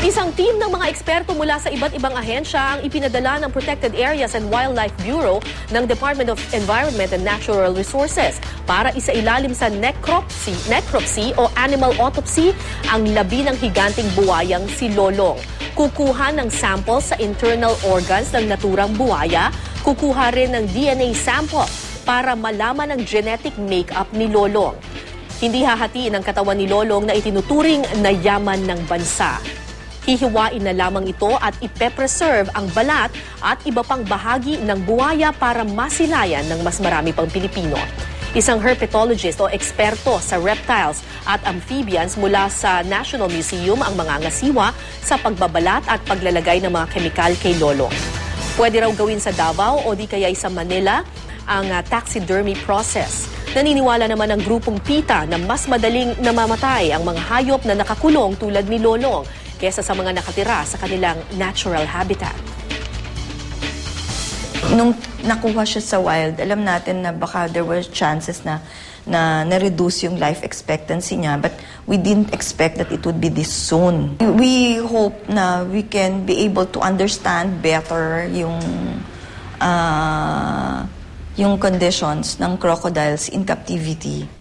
Isang team ng mga eksperto mula sa iba't ibang ahensya ang ipinadala ng Protected Areas and Wildlife Bureau ng Department of Environment and Natural Resources para isailalim sa necropsy o animal autopsy ang labi ng higanting buwayang si Lolong. Kukuha ng sample sa internal organs ng naturang buwaya, kukuha rin ng DNA sample para malaman ang genetic makeup ni Lolong. Hindi hahatiin ang katawan ni Lolong na itinuturing na yaman ng bansa. Hihiwain na lamang ito at ipepreserve ang balat at iba pang bahagi ng buwaya para masilayan ng mas marami pang Pilipino. Isang herpetologist o eksperto sa reptiles at amphibians mula sa National Museum ang mangangasiwa sa pagbabalat at paglalagay ng mga kemikal kay Lolong. Pwede raw gawin sa Davao o di kaya sa Manila ang taxidermy process. Naniniwala naman ang grupong PETA na mas madaling namamatay ang mga hayop na nakakulong tulad ni Lolong kesa sa mga nakatira sa kanilang natural habitat. Nung nakuha siya sa wild, alam natin na baka there were chances na na-reduce yung life expectancy niya, but we didn't expect that it would be this soon. We hope na we can be able to understand better yung conditions ng crocodiles in captivity.